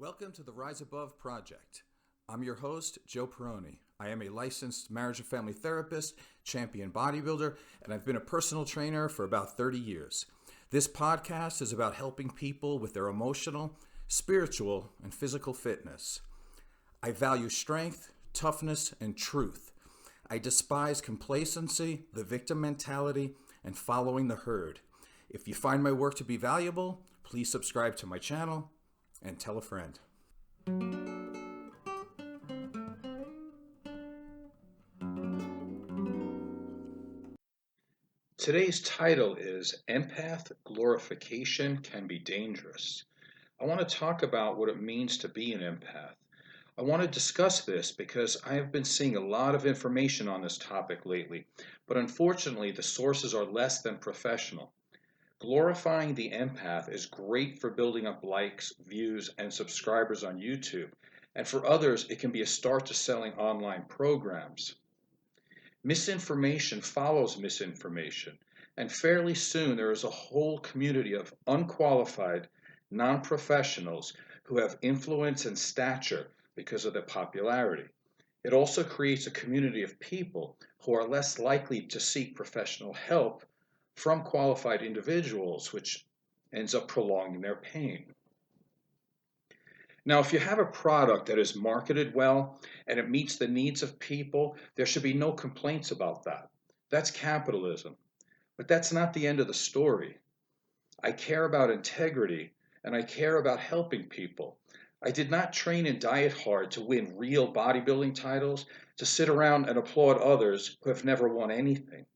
Welcome to the Rise Above Project. I'm your host, Joe Perroni. I am a licensed marriage and family therapist, champion bodybuilder, and I've been a personal trainer for about 30 years. This podcast is about helping people with their emotional, spiritual, and physical fitness. I value strength, toughness, and truth. I despise complacency, the victim mentality, and following the herd. If you find my work to be valuable, please subscribe to my channel and tell a friend. Today's title is Empath, Glorification Can Be Dangerous. I want to talk about what it means to be an empath. I want to discuss this because I have been seeing a lot of information on this topic lately, but unfortunately the sources are less than professional. Glorifying the empath is great for building up likes, views, and subscribers on YouTube, and for others it can be a start to selling online programs. Misinformation follows misinformation, and fairly soon there is a whole community of unqualified, non-professionals who have influence and stature because of their popularity. It also creates a community of people who are less likely to seek professional help from qualified individuals, which ends up prolonging their pain. Now, if you have a product that is marketed well and it meets the needs of people, there should be no complaints about that. That's capitalism. But that's not the end of the story. I care about integrity and I care about helping people. I did not train and diet hard to win real bodybuilding titles, to sit around and applaud others who have never won anything.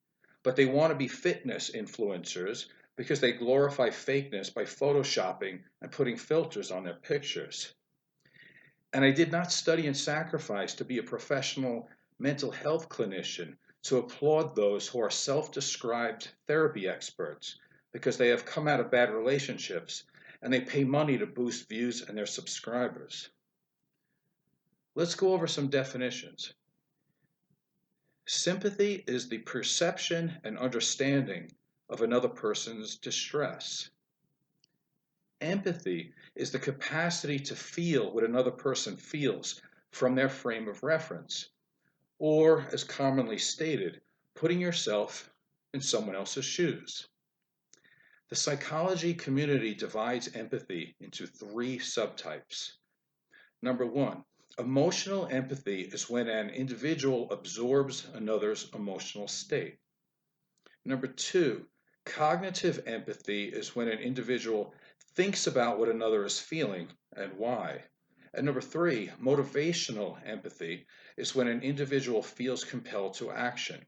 But they want to be fitness influencers because they glorify fakeness by photoshopping and putting filters on their pictures. And I did not study and sacrifice to be a professional mental health clinician to applaud those who are self-described therapy experts because they have come out of bad relationships and they pay money to boost views and their subscribers. Let's go over some definitions. Sympathy is the perception and understanding of another person's distress. Empathy is the capacity to feel what another person feels from their frame of reference, or, as commonly stated, putting yourself in someone else's shoes. The psychology community divides empathy into three subtypes. Number one, emotional empathy is when an individual absorbs another's emotional state. Number two, cognitive empathy is when an individual thinks about what another is feeling and why. And number three, motivational empathy is when an individual feels compelled to action.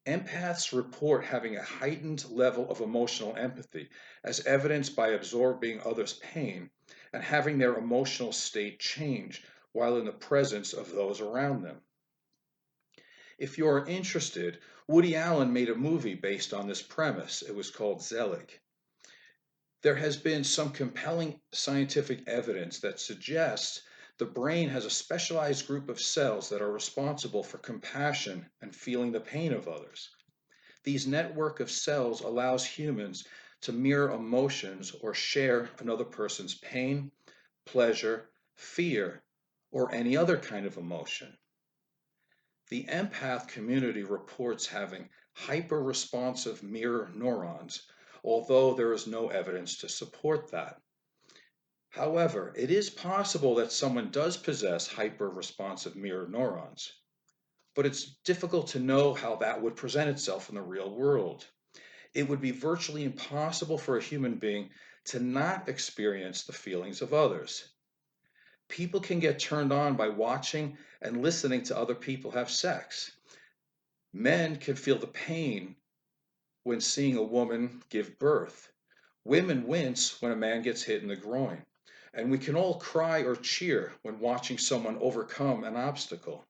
Empaths report having a heightened level of emotional empathy, as evidenced by absorbing others' pain and having their emotional state change while in the presence of those around them. If you are interested, Woody Allen made a movie based on this premise. It was called Zelig. There has been some compelling scientific evidence that suggests the brain has a specialized group of cells that are responsible for compassion and feeling the pain of others. These network of cells allows humans to mirror emotions or share another person's pain, pleasure, fear, or any other kind of emotion. The empath community reports having hyper-responsive mirror neurons, although there is no evidence to support that. However, it is possible that someone does possess hyper-responsive mirror neurons, but it's difficult to know how that would present itself in the real world. It would be virtually impossible for a human being to not experience the feelings of others. People can get turned on by watching and listening to other people have sex. Men can feel the pain when seeing a woman give birth. Women wince when a man gets hit in the groin. And we can all cry or cheer when watching someone overcome an obstacle.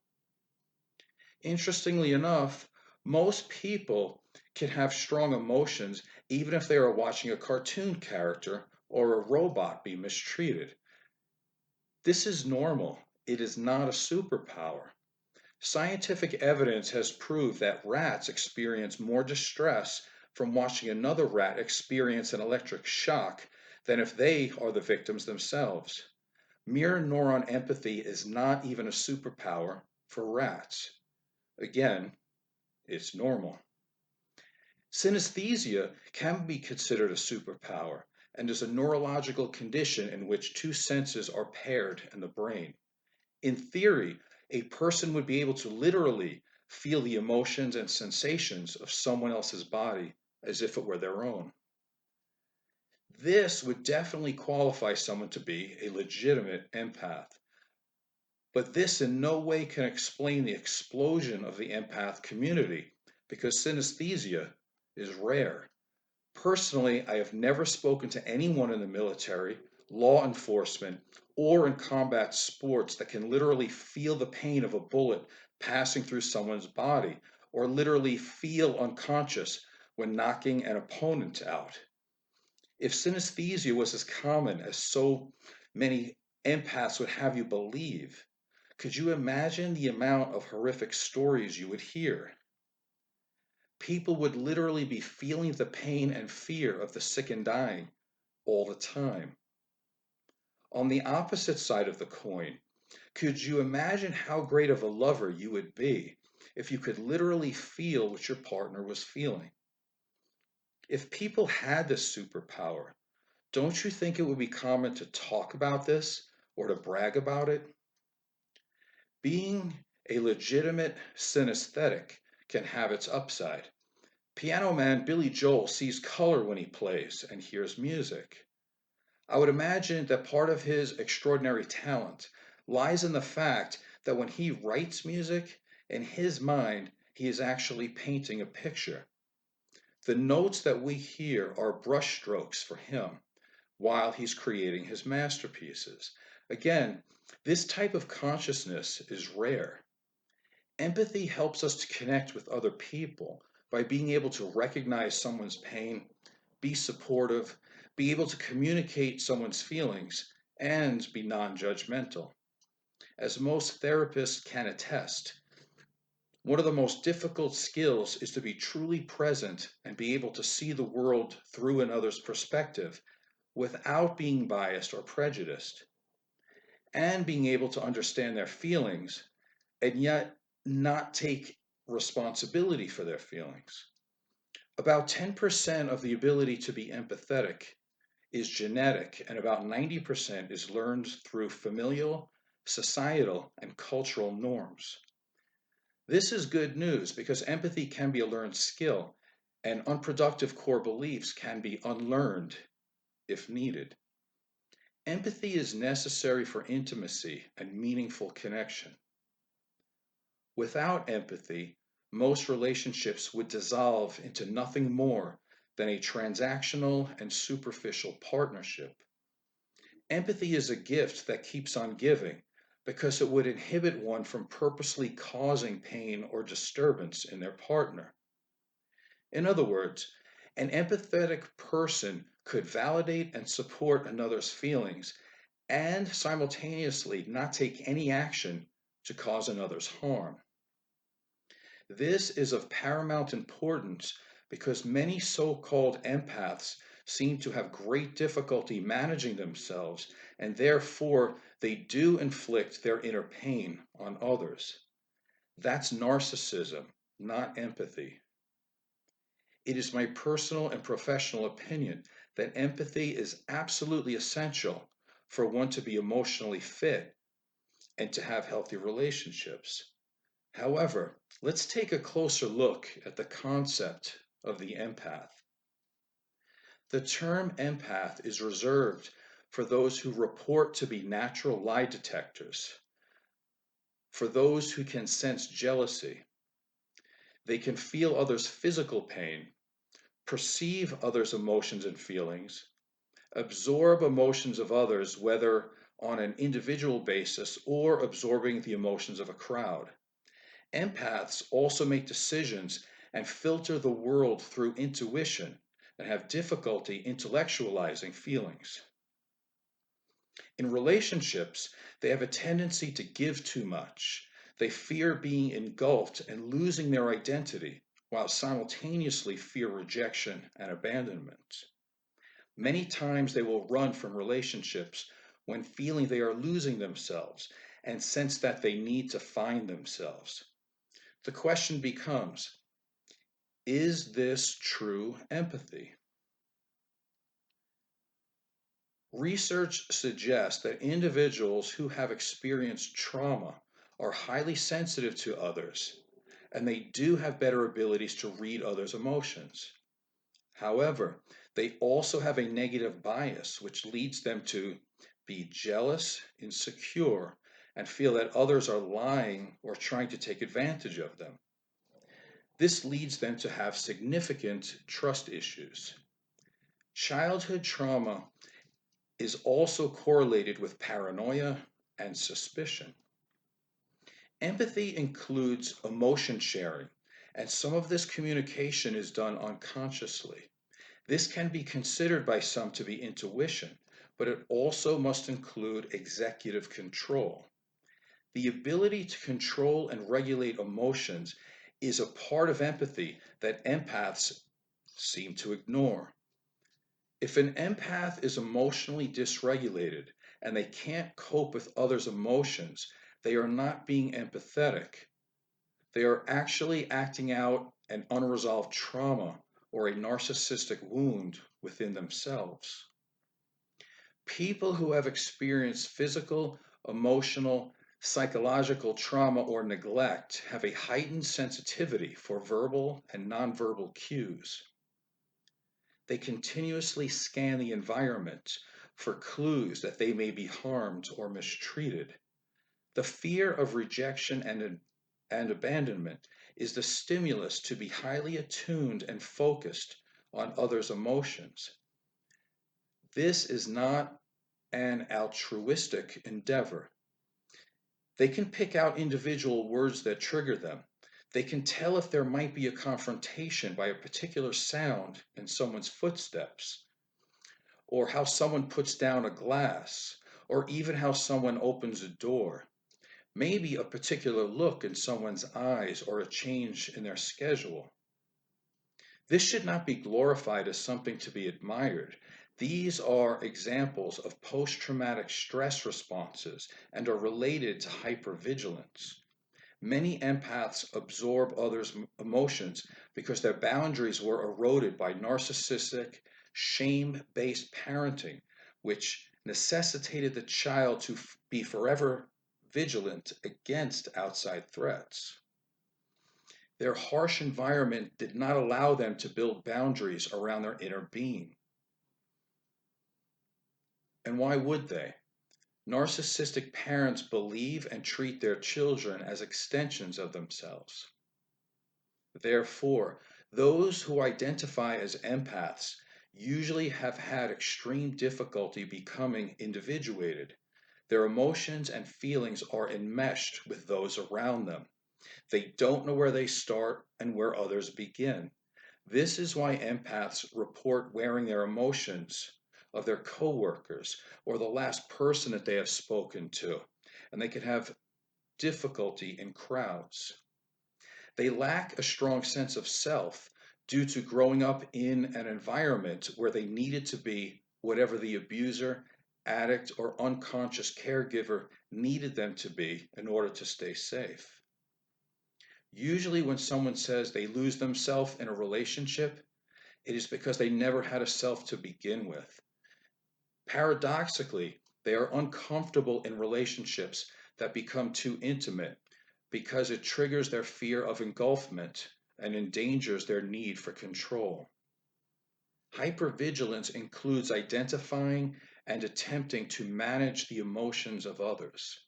Interestingly enough, most people can have strong emotions even if they are watching a cartoon character or a robot be mistreated. This is normal. It is not a superpower. Scientific evidence has proved that rats experience more distress from watching another rat experience an electric shock than if they are the victims themselves. Mirror neuron empathy is not even a superpower for rats. Again, it's normal. Synesthesia can be considered a superpower and is a neurological condition in which two senses are paired in the brain. In theory, a person would be able to literally feel the emotions and sensations of someone else's body as if it were their own. This would definitely qualify someone to be a legitimate empath. But this in no way can explain the explosion of the empath community because synesthesia is rare. Personally, I have never spoken to anyone in the military, law enforcement, or in combat sports that can literally feel the pain of a bullet passing through someone's body, or literally feel unconscious when knocking an opponent out. If synesthesia was as common as so many empaths would have you believe, could you imagine the amount of horrific stories you would hear? People would literally be feeling the pain and fear of the sick and dying all the time. On the opposite side of the coin, could you imagine how great of a lover you would be if you could literally feel what your partner was feeling? If people had this superpower, don't you think it would be common to talk about this or to brag about it? Being a legitimate synesthetic can have its upside. Piano man Billy Joel sees color when he plays and hears music. I would imagine that part of his extraordinary talent lies in the fact that when he writes music, in his mind, he is actually painting a picture. The notes that we hear are brushstrokes for him while he's creating his masterpieces. Again, this type of consciousness is rare. Empathy helps us to connect with other people by being able to recognize someone's pain, be supportive, be able to communicate someone's feelings, and be non judgmental. As most therapists can attest, one of the most difficult skills is to be truly present and be able to see the world through another's perspective without being biased or prejudiced, and being able to understand their feelings and yet not take responsibility for their feelings. About 10% of the ability to be empathetic is genetic, and about 90% is learned through familial, societal, and cultural norms. This is good news because empathy can be a learned skill, and unproductive core beliefs can be unlearned if needed. Empathy is necessary for intimacy and meaningful connection. Without empathy, most relationships would dissolve into nothing more than a transactional and superficial partnership. Empathy is a gift that keeps on giving because it would inhibit one from purposely causing pain or disturbance in their partner. In other words, an empathetic person could validate and support another's feelings and simultaneously not take any action to cause another's harm. This is of paramount importance because many so called empaths seem to have great difficulty managing themselves, and therefore they do inflict their inner pain on others. That's narcissism, not empathy. It is my personal and professional opinion that empathy is absolutely essential for one to be emotionally fit and to have healthy relationships. However, let's take a closer look at the concept of the empath. The term empath is reserved for those who report to be natural lie detectors, for those who can sense jealousy. They can feel others' physical pain, perceive others' emotions and feelings, absorb emotions of others, whether on an individual basis or absorbing the emotions of a crowd. Empaths also make decisions and filter the world through intuition and have difficulty intellectualizing feelings. In relationships, they have a tendency to give too much. They fear being engulfed and losing their identity, while simultaneously fear rejection and abandonment. Many times they will run from relationships when feeling they are losing themselves and sense that they need to find themselves. The question becomes, is this true empathy? Research suggests that individuals who have experienced trauma are highly sensitive to others, and they do have better abilities to read others' emotions. However, they also have a negative bias, which leads them to be jealous, insecure, and feel that others are lying or trying to take advantage of them. This leads them to have significant trust issues. Childhood trauma is also correlated with paranoia and suspicion. Empathy includes emotion sharing, and some of this communication is done unconsciously. This can be considered by some to be intuition, but it also must include executive control. The ability to control and regulate emotions is a part of empathy that empaths seem to ignore. If an empath is emotionally dysregulated and they can't cope with others' emotions, they are not being empathetic. They are actually acting out an unresolved trauma or a narcissistic wound within themselves. People who have experienced physical, emotional, psychological trauma or neglect have a heightened sensitivity for verbal and nonverbal cues. They continuously scan the environment for clues that they may be harmed or mistreated. The fear of rejection and abandonment is the stimulus to be highly attuned and focused on others' emotions. This is not an altruistic endeavor. They can pick out individual words that trigger them. They can tell if there might be a confrontation by a particular sound in someone's footsteps, or how someone puts down a glass, or even how someone opens a door. Maybe a particular look in someone's eyes or a change in their schedule. This should not be glorified as something to be admired. These are examples of post traumatic stress responses and are related to hypervigilance. Many empaths absorb others' emotions because their boundaries were eroded by narcissistic, shame based parenting, which necessitated the child to be forever vigilant against outside threats. Their harsh environment did not allow them to build boundaries around their inner being. And why would they? Narcissistic parents believe and treat their children as extensions of themselves. Therefore, those who identify as empaths usually have had extreme difficulty becoming individuated. Their emotions and feelings are enmeshed with those around them. They don't know where they start and where others begin. This is why empaths report wearing their emotions of their coworkers or the last person that they have spoken to, and they can have difficulty in crowds. They lack a strong sense of self due to growing up in an environment where they needed to be whatever the abuser, addict, or unconscious caregiver needed them to be in order to stay safe. Usually, when someone says they lose themselves in a relationship, it is because they never had a self to begin with. Paradoxically, they are uncomfortable in relationships that become too intimate because it triggers their fear of engulfment and endangers their need for control. Hypervigilance includes identifying and attempting to manage the emotions of others.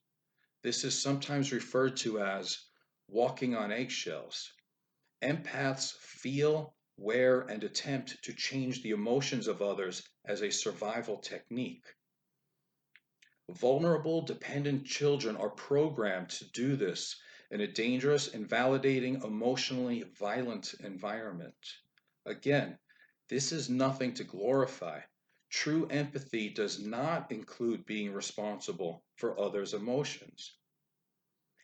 This is sometimes referred to as walking on eggshells. Empaths feel, wear, and attempt to change the emotions of others as a survival technique. Vulnerable, dependent children are programmed to do this in a dangerous, invalidating, emotionally violent environment. Again, this is nothing to glorify. True empathy does not include being responsible for others' emotions.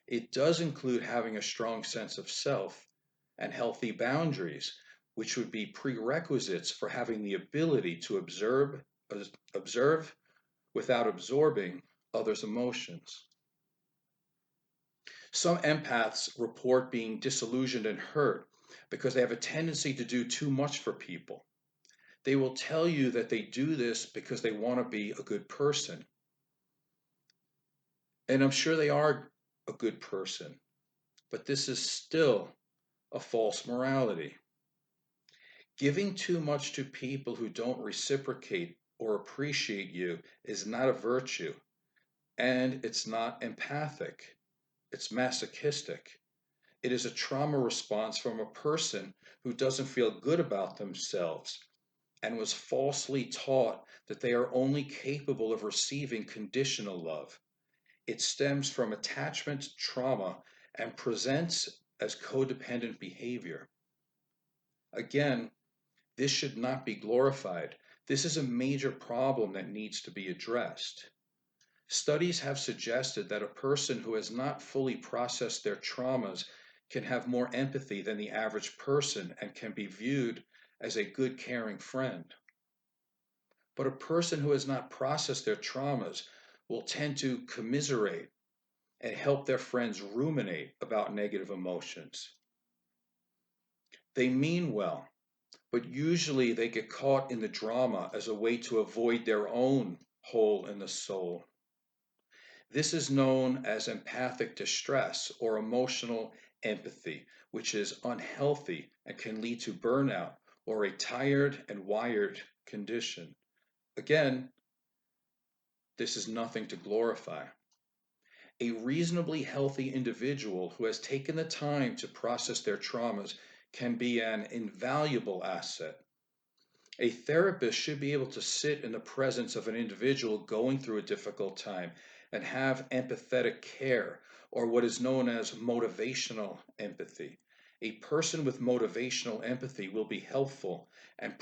It does include having a strong sense of self and healthy boundaries, which would be prerequisites for having the ability to observe without absorbing others' emotions. Some empaths report being disillusioned and hurt because they have a tendency to do too much for people. They will tell you that they do this because they want to be a good person. And I'm sure they are a good person, but this is still a false morality. Giving too much to people who don't reciprocate or appreciate you is not a virtue, and it's not empathic, it's masochistic. It is a trauma response from a person who doesn't feel good about themselves and was falsely taught that they are only capable of receiving conditional love. It stems from attachment trauma and presents as codependent behavior. Again, this should not be glorified. This is a major problem that needs to be addressed. Studies have suggested that a person who has not fully processed their traumas can have more empathy than the average person and can be viewed as a good, caring friend. But a person who has not processed their traumas will tend to commiserate and help their friends ruminate about negative emotions. They mean well, but usually they get caught in the drama as a way to avoid their own hole in the soul. This is known as empathic distress or emotional empathy, which is unhealthy and can lead to burnout or a tired and wired condition. Again, this is nothing to glorify. A reasonably healthy individual who has taken the time to process their traumas can be an invaluable asset. A therapist should be able to sit in the presence of an individual going through a difficult time and have empathetic care, or what is known as motivational empathy. A person with motivational empathy will be helpful and,